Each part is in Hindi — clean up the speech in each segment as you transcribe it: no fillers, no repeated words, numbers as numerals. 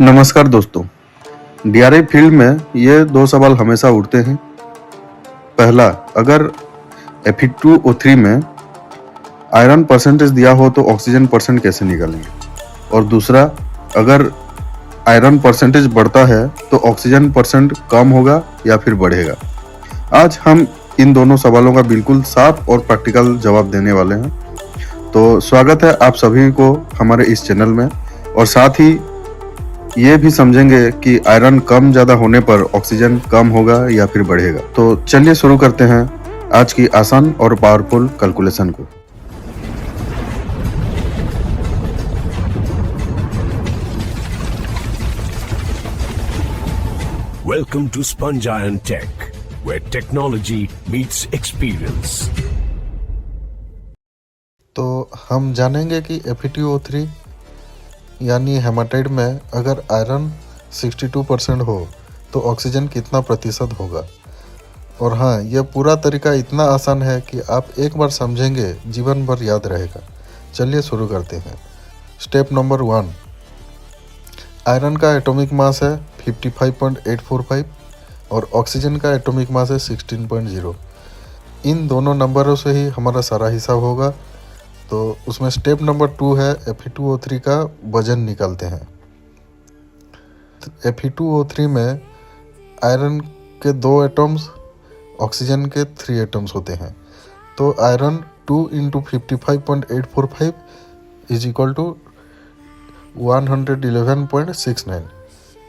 नमस्कार दोस्तों। डीआरआई फील्ड में ये दो सवाल हमेशा उठते हैं। पहला, अगर Fe2O3 में आयरन परसेंटेज दिया हो तो ऑक्सीजन परसेंट कैसे निकालेंगे, और दूसरा, अगर आयरन परसेंटेज बढ़ता है तो ऑक्सीजन परसेंट कम होगा या फिर बढ़ेगा। आज हम इन दोनों सवालों का बिल्कुल साफ और प्रैक्टिकल जवाब देने वाले हैं। तो स्वागत है आप सभी को हमारे इस चैनल में, और साथ ही ये भी समझेंगे कि आयरन कम ज़्यादा होने पर ऑक्सीजन कम होगा या फिर बढ़ेगा। तो चलिए शुरू करते हैं आज की आसान और पावरफुल कैलकुलेशन को। Welcome to Sponge Iron Tech, where technology meets experience. तो हम जानेंगे कि Fe2O3 यानी हेमाटाइट में अगर आयरन 62% हो तो ऑक्सीजन कितना प्रतिशत होगा। और हाँ, यह पूरा तरीका इतना आसान है कि आप एक बार समझेंगे जीवन भर याद रहेगा। चलिए शुरू करते हैं। स्टेप नंबर 1, आयरन का एटॉमिक मास है 55.845 और ऑक्सीजन का एटॉमिक मास है 16.0। इन दोनों नंबरों से ही हमारा सारा हिसाब होगा। तो उसमें स्टेप नंबर 2 है Fe2O3 का वजन निकालते हैं। Fe2O3 में आयरन के 2 एटम्स, ऑक्सीजन के 3 एटम्स होते हैं। तो आयरन 2 × 55.845 इज इक्वल टू 111.69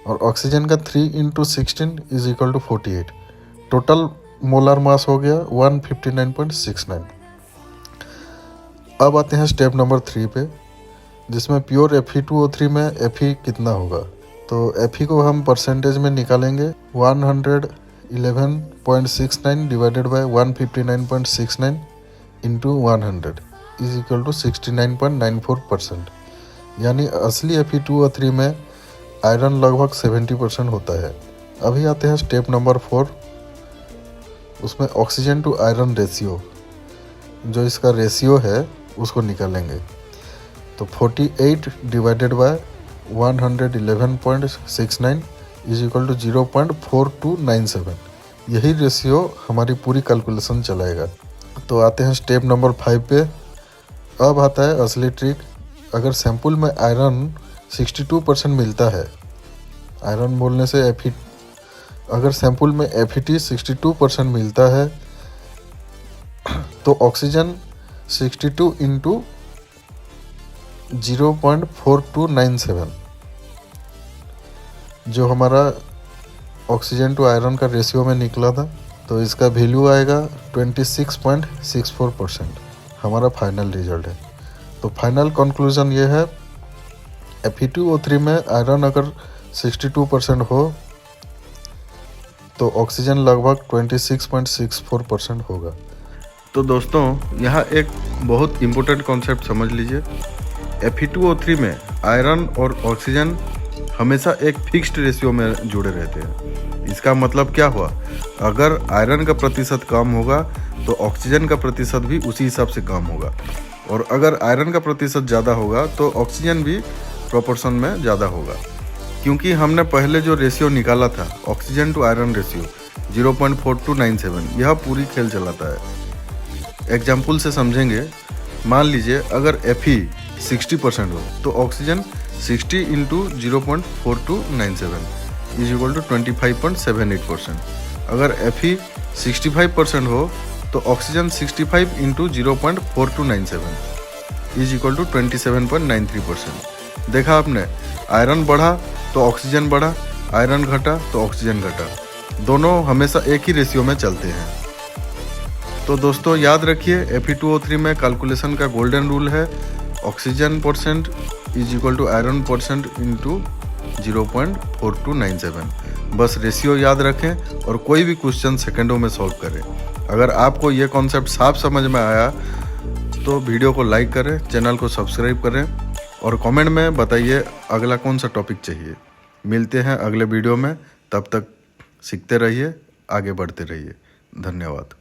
और ऑक्सीजन का 3 × 16 is equal to 48। Total molar mass हो गया 159.69। अब आते हैं स्टेप नंबर 3 पे, जिसमें प्योर Fe2O3 में Fe कितना होगा। तो Fe को हम परसेंटेज में निकालेंगे। 111.69 divided by 159.69 into 100 is equal to 69.94%। यानी असली Fe2O3 में आयरन लगभग 70% होता है। अभी आते हैं स्टेप नंबर 4, उसमें ऑक्सीजन टू आयरन रेशियो, जो इसका रेशियो है उसको निकालेंगे। तो 48 divided by 111.69 is equal to 0.4297। यही रेशियो हमारी पूरी कैलकुलेशन चलाएगा। तो आते हैं स्टेप नंबर 5 पे। अब आता है असली ट्रिक। अगर सैंपल में आयरन 62% मिलता है, आयरन बोलने से अगर सैंपल में Fe 62% मिलता है तो ऑक्सीजन 62 इंटू 0.4297, जो हमारा ऑक्सीजन टू आयरन का रेशियो में निकला था, तो इसका वैल्यू आएगा 26.64%। हमारा फाइनल रिजल्ट है। तो फाइनल कंक्लूजन ये है, Fe2O3 में आयरन अगर 62% हो तो ऑक्सीजन लगभग 26.64% होगा। तो दोस्तों, यहाँ एक बहुत इम्पोर्टेंट कॉन्सेप्ट समझ लीजिए। Fe2O3 में आयरन और ऑक्सीजन हमेशा एक फिक्स्ड रेशियो में जुड़े रहते हैं। इसका मतलब क्या हुआ, अगर आयरन का प्रतिशत कम होगा तो ऑक्सीजन का प्रतिशत भी उसी हिसाब से कम होगा, और अगर आयरन का प्रतिशत ज़्यादा होगा तो ऑक्सीजन भी प्रोपोर्शन में ज़्यादा होगा। क्योंकि हमने पहले जो रेशियो निकाला था ऑक्सीजन टू आयरन रेशियो 0.4297, यह पूरी खेल चलाता है। एग्जाम्पल से समझेंगे। मान लीजिए अगर Fe 60% हो तो oxygen 60 into 0.4297 is equal to 25.78%। अगर Fe 65% हो तो oxygen 65 into 0.4297 is equal to 27.93%। देखा आपने, आयरन बढ़ा तो ऑक्सीजन बढ़ा, आयरन घटा तो ऑक्सीजन घटा। दोनों हमेशा एक ही रेशियो में चलते हैं। तो दोस्तों याद रखिए, Fe2O3 में कैलकुलेशन का गोल्डन रूल है, oxygen percent is equal to iron percent into 0.4297। बस रेशियो याद रखें और कोई भी क्वेश्चन सेकंडों में सॉल्व करें। अगर आपको ये कॉन्सेप्ट साफ समझ में आया तो वीडियो को लाइक करें, चैनल को सब्सक्राइब करें और कमेंट में बताइए अगला कौन सा टॉपिक चाहिए। मिलते हैं अगले वीडियो में, तब तक सीखते रहिए, आगे बढ़ते रहिए। धन्यवाद।